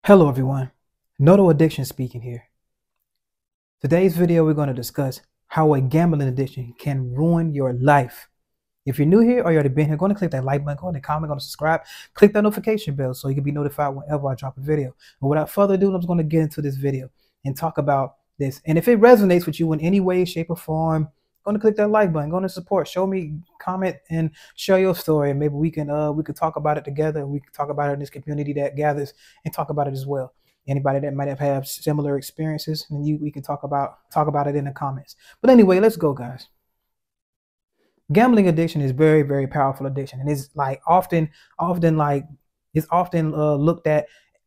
Hello everyone, Noto Addiction speaking here. Today's video we're going to discuss how a gambling addiction can ruin your life. If you're new here or you already been here, go and click that like button, go and comment, go and subscribe, click that notification bell so you can be notified whenever I drop a video. And without further ado, I'm just going to get into this video and talk about this. And if it resonates with you in any way, shape, or form, go and click that like button, go and support, show me, comment, and share your story. And maybe we can talk about it together. We can talk about it in this community that gathers and talk about it as well. Anybody that might have had similar experiences, and we can talk about it in the comments. But anyway, let's go, guys. Gambling addiction is very, very powerful addiction, and it's like often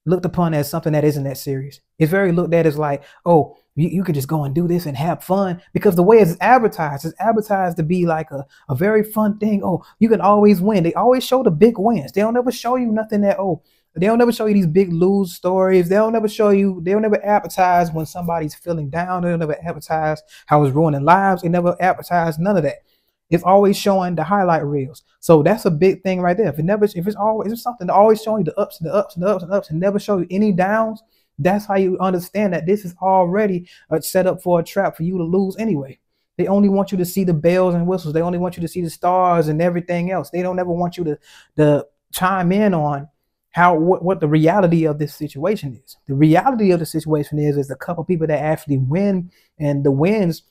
looked upon as something that isn't that serious. It's very looked at as like, oh, you can just go and do this and have fun, because the way it's advertised to be like a very fun thing. Oh, you can always win. They always show the big wins. They don't ever show you nothing that, oh, they don't ever show you these big lose stories. They'll never advertise when somebody's feeling down. They'll never advertise how it's ruining lives. They never advertise none of that. It's always showing the highlight reels. So that's a big thing right there. If it's something always showing you the ups and the ups and the ups and ups and never show you any downs, that's how you understand that this is already a setup for a trap for you to lose anyway. They only want you to see the bells and whistles. They only want you to see the stars and everything else. They don't ever want you to chime in on what the reality of this situation is. The reality of the situation is a couple people that actually win, and the wins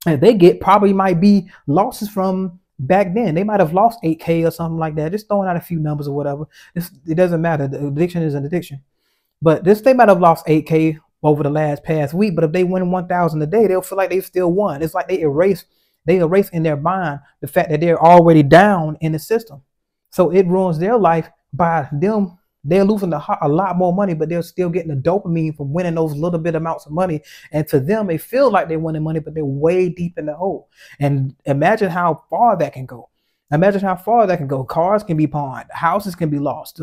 that they get probably might be losses from back then. They might have lost 8K or something like that. Just throwing out a few numbers or whatever. It doesn't matter. The addiction is an addiction. But they might have lost 8K over the past week. But if they win 1,000 a day, they'll feel like they still won. It's like they erase in their mind the fact that they're already down in the system. So it ruins their life by them. They're losing a lot more money, but they're still getting the dopamine from winning those little bit amounts of money. And to them, they feel like they're winning money, but they're way deep in the hole. And imagine how far that can go. Cars can be pawned. Houses can be lost.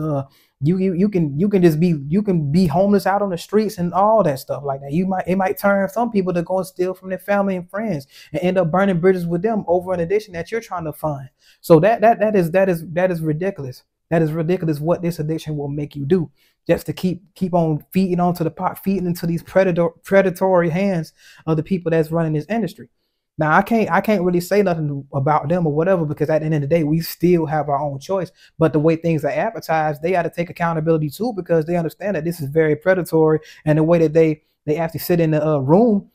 You can be homeless out on the streets and all that stuff like that. It might turn some people to go and steal from their family and friends and end up burning bridges with them over an addiction that you're trying to fund. So that is ridiculous. That is ridiculous what this addiction will make you do, just to keep on feeding onto the pot, feeding into these predatory hands of the people that's running this industry. Now, I can't really say nothing about them or whatever, because at the end of the day, we still have our own choice. But the way things are advertised, they got to take accountability too, because they understand that this is very predatory, and the way that they actually sit in the room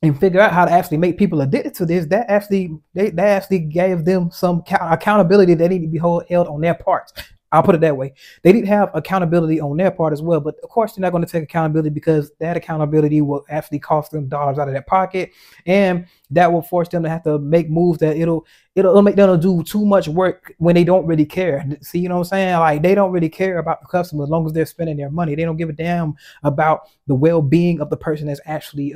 and figure out how to actually make people addicted to this, that actually gave them some accountability that need to be held on their parts. I'll put it that way. They need to have accountability on their part as well. But of course, they're not going to take accountability, because that accountability will actually cost them dollars out of their pocket. And that will force them to have to make moves that it'll make them do too much work when they don't really care. See, you know what I'm saying? Like, they don't really care about the customer as long as they're spending their money. They don't give a damn about the well-being of the person that's actually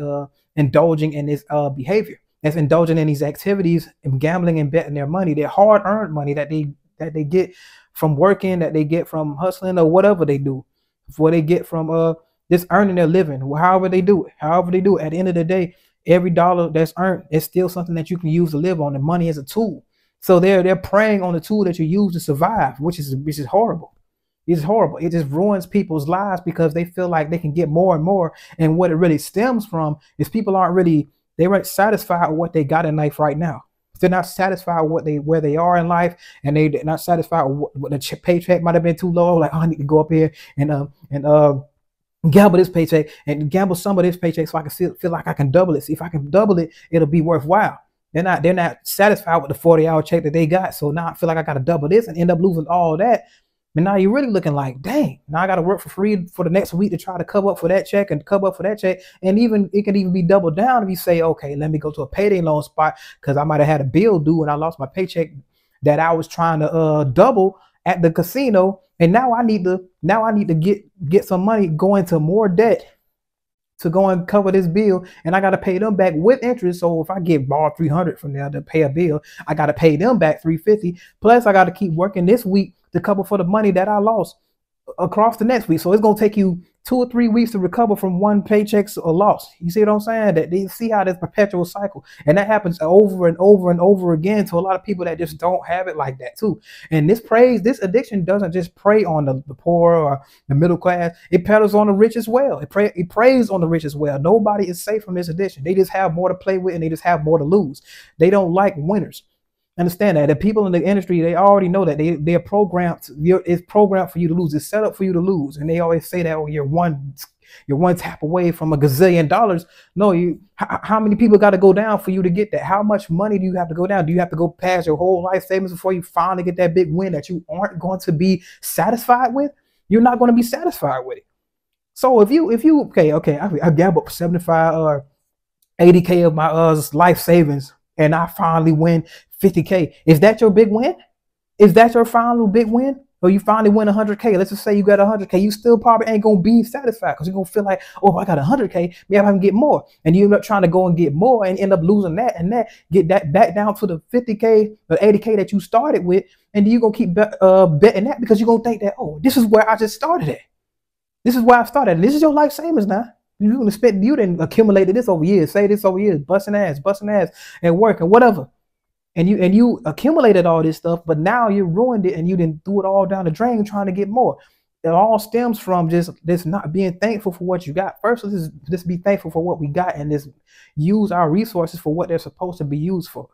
indulging in this behavior, that's indulging in these activities and gambling and betting their money, their hard-earned money that they get from working, that they get from hustling or whatever they do, what they get from just earning their living, however they do it. At the end of the day, every dollar that's earned is still something that you can use to live on. And money is a tool. So they're preying on the tool that you use to survive, which is horrible. It's horrible. It just ruins people's lives because they feel like they can get more and more. And what it really stems from is people they weren't satisfied with what they got in life right now. They're not satisfied with where they are in life, and they're not satisfied with what the paycheck might have been too low. Like, oh, I need to go up here and gamble this paycheck and gamble some of this paycheck so I can feel like I can double it. See, if I can double it, it'll be worthwhile. They're not satisfied with the 40-hour check that they got. So now I feel like I got to double this and end up losing all that. But now you're really looking like, dang, now I got to work for free for the next week to try to cover up for that check and cover up for that check. And it can even be doubled down if you say, okay, let me go to a payday loan spot because I might have had a bill due and I lost my paycheck that I was trying to double at the casino. And now I need to get some money, go into more debt to go and cover this bill, and I got to pay them back with interest. So if I get borrowed $300 from there to pay a bill, I got to pay them back $350. Plus I got to keep working this week to cover for the money that I lost across the next week. So it's going to take you 2 or 3 weeks to recover from one paycheck or loss. You see what I'm saying? That they see how this perpetual cycle, and that happens over and over and over again to a lot of people that just don't have it like that too. And this addiction doesn't just prey on the poor or the middle class. It peddles on the rich as well. It preys on the rich as well. Nobody is safe from this addiction. They just have more to play with and they just have more to lose. They don't like winners. Understand that the people in the industry, they already know that they're programmed. It's programmed for you to lose. It's set up for you to lose. And they always say that, oh, you're one tap away from $1 gazillion. No, how many people got to go down for you to get that? How much money do you have to go down? Do you have to go past your whole life savings before you finally get that big win that you aren't going to be satisfied with? You're not going to be satisfied with it. So if you okay, I gambled 75 or 80K of my life savings and I finally win 50K. Is that your big win? Is that your final big win? Or you finally win 100K. Let's just say you got 100K. You still probably ain't going to be satisfied because you're going to feel like, oh, if I got 100K, maybe I can get more. And you end up trying to go and get more and end up losing that and that. Get that back down to the 50K or 80K that you started with. And then you're going to keep betting that because you're going to think that, oh, this is where I just started at. This is where I started. And this is your life savings now. You're going to spend, you didn't accumulated this over years, say this over years, busting ass and work and whatever. And you accumulated all this stuff, but now you ruined it and you didn't threw it all down the drain trying to get more. It all stems from just this not being thankful for what you got. First, let's just be thankful for what we got and just use our resources for what they're supposed to be used for.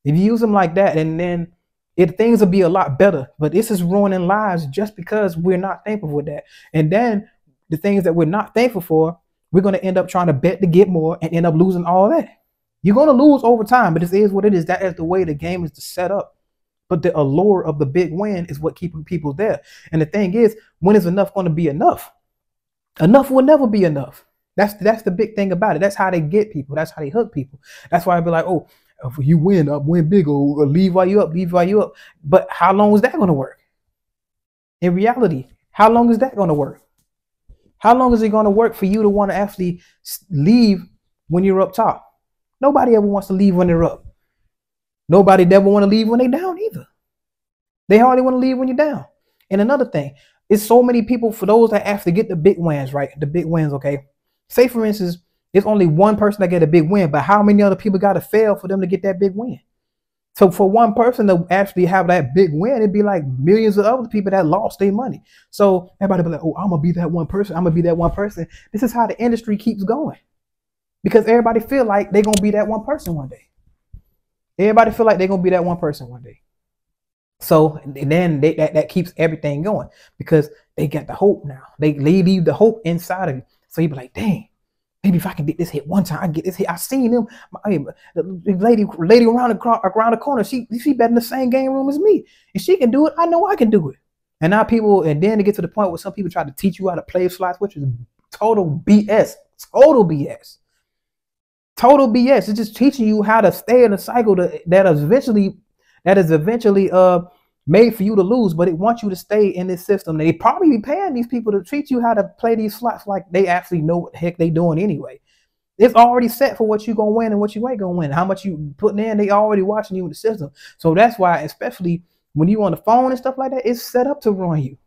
If you use them like that, and then things will be a lot better. But this is ruining lives just because we're not thankful for that. And then the things that we're not thankful for, we're going to end up trying to bet to get more and end up losing all that. You're going to lose over time, but this is what it is. That is the way the game is set up. But the allure of the big win is what keeping people there. And the thing is, when is enough going to be enough? Enough will never be enough. That's the big thing about it. That's how they get people. That's how they hook people. That's why I'd be like, oh, if you win, win big, or leave while you up. But how long is that going to work? In reality, how long is that going to work? How long is it going to work for you to want to actually leave when you're up top? Nobody ever wants to leave when they're up. Nobody ever want to leave when they're down either. They hardly want to leave when you're down. And another thing, it's so many people, for those that actually get the big wins, right? The big wins, okay? Say, for instance, it's only one person that get a big win, but how many other people got to fail for them to get that big win? So for one person to actually have that big win, it'd be like millions of other people that lost their money. So everybody be like, oh, I'm going to be that one person. I'm going to be that one person. This is how the industry keeps going. Because everybody feel like they're going to be that one person one day. Everybody feel like they're going to be that one person one day. So and then that keeps everything going because they got the hope now. They leave the hope inside of you. So you be like, dang, maybe if I can get this hit one time, I get this hit. I seen them. The lady around the corner, she bet in the same game room as me. If she can do it, I know I can do it. And now and then to get to the point where some people try to teach you how to play slots, which is total BS. Total BS. Total BS. It's just teaching you how to stay in a cycle that is eventually made for you to lose, but it wants you to stay in this system. They probably be paying these people to teach you how to play these slots like they actually know what the heck they doing anyway. It's already set for what you're going to win and what you ain't going to win. How much you putting in, they already watching you in the system. So that's why, especially when you on the phone and stuff like that, it's set up to ruin you.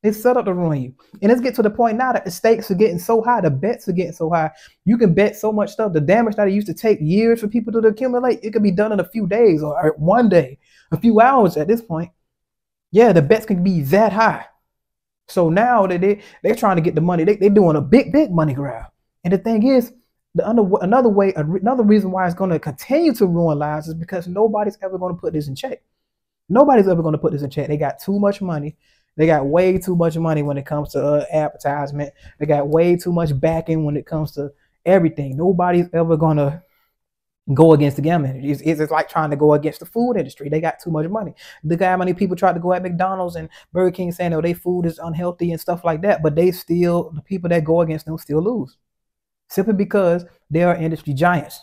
It's set up to ruin you. And let's get to the point now that the stakes are getting so high, the bets are getting so high. You can bet so much stuff. The damage that it used to take years for people to accumulate, it could be done in a few days or one day, a few hours at this point. Yeah, the bets can be that high. So now that they're trying to get the money, they're doing a big money grab. And the thing is, another reason why it's going to continue to ruin lives is because nobody's ever going to put this in check. Nobody's ever going to put this in check. They got too much money. They got way too much money when it comes to advertisement. They got way too much backing when it comes to everything. Nobody's ever going to go against the gambling industry. It's like trying to go against the food industry. They got too much money. Look at how many people tried to go at McDonald's and Burger King saying, oh, their food is unhealthy and stuff like that. But the people that go against them still lose. Simply because they are industry giants.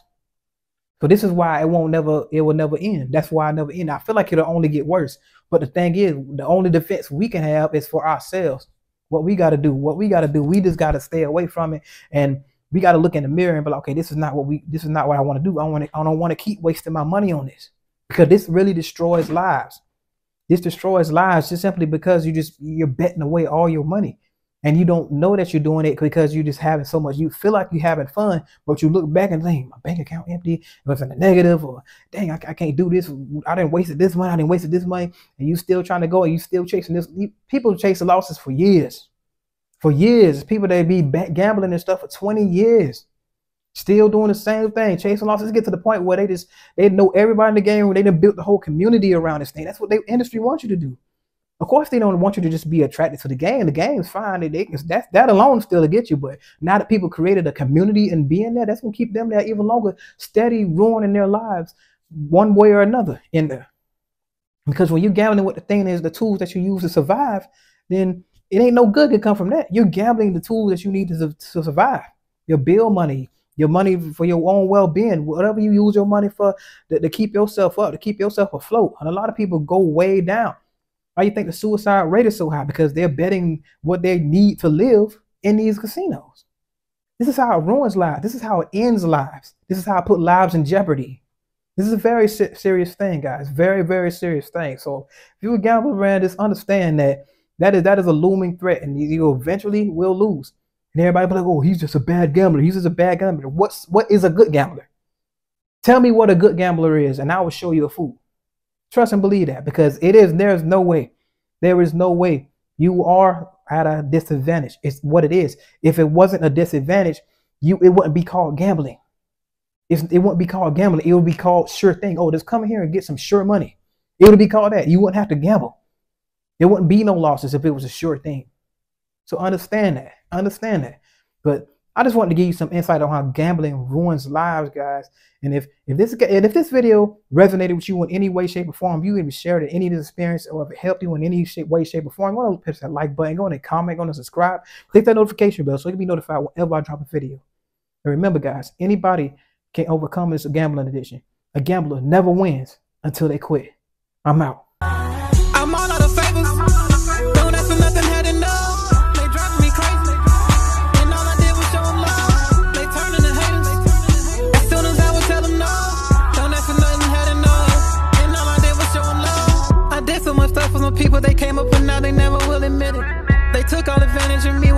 So this is why it will never end. That's why it never end. I feel like it'll only get worse. But the thing is, the only defense we can have is for ourselves. What we got to do, we just got to stay away from it. And we got to look in the mirror and be like, okay, this is not what I want to do. I don't want to keep wasting my money on this, because this really destroys lives. This destroys lives just simply because you're betting away all your money. And you don't know that you're doing it because you just having so much. You feel like you're having fun, but you look back and think, my bank account empty, or it's in the negative, or dang, I can't do this. I didn't waste this money. I didn't waste this money. And you still trying to go and you still chasing this. People chase the losses for years. For years. People that be gambling and stuff for 20 years. Still doing the same thing, chasing losses. Get to the point where they know everybody in the game, where they done built the whole community around this thing. That's what the industry wants you to do. Of course, they don't want you to just be attracted to the game. The game's fine. That alone still to get you. But now that people created a community and being there, that's gonna keep them there even longer, steady ruining their lives one way or another in there. Because when you're gambling with the thing is the tools that you use to survive, then it ain't no good can come from that. You're gambling the tools that you need to survive. Your bill money, your money for your own well-being, whatever you use your money for to keep yourself up, to keep yourself afloat. And a lot of people go way down. Why you think the suicide rate is so high? Because they're betting what they need to live in these casinos. This is how it ruins lives. This is how it ends lives. This is how it put lives in jeopardy. This is a very serious thing, guys. Very, very serious thing. So if you're a gambler, man, just understand that is a looming threat, and you eventually will lose. And everybody be like, oh, he's just a bad gambler. He's just a bad gambler. What is a good gambler? Tell me what a good gambler is, and I will show you a fool. Trust and believe that, because there's no way. There is no way you are at a disadvantage. It's what it is. If it wasn't a disadvantage, it wouldn't be called gambling. It wouldn't be called gambling. It would be called sure thing. Oh, just come here and get some sure money. It would be called that. You wouldn't have to gamble. There wouldn't be no losses if it was a sure thing. So understand that. Understand that. But I just wanted to give you some insight on how gambling ruins lives, guys. And if this video resonated with you in any way, shape, or form, you even shared any of this experience, or if it helped you in any way, shape, or form, go ahead and push that like button, go ahead and comment, go ahead and subscribe, click that notification bell so you can be notified whenever I drop a video. And remember, guys, anybody can overcome this gambling addiction. A gambler never wins until they quit. I'm out. I'm all out of favors. Don't ask for nothing, had enough. They driving me crazy. And all I did was show them love. They turning to haters. As soon as I would tell them no. Don't ask for nothing, had enough. And all I did was show them love. I did so much stuff for some people. They came up and now they never will admit it. They took all advantage of me.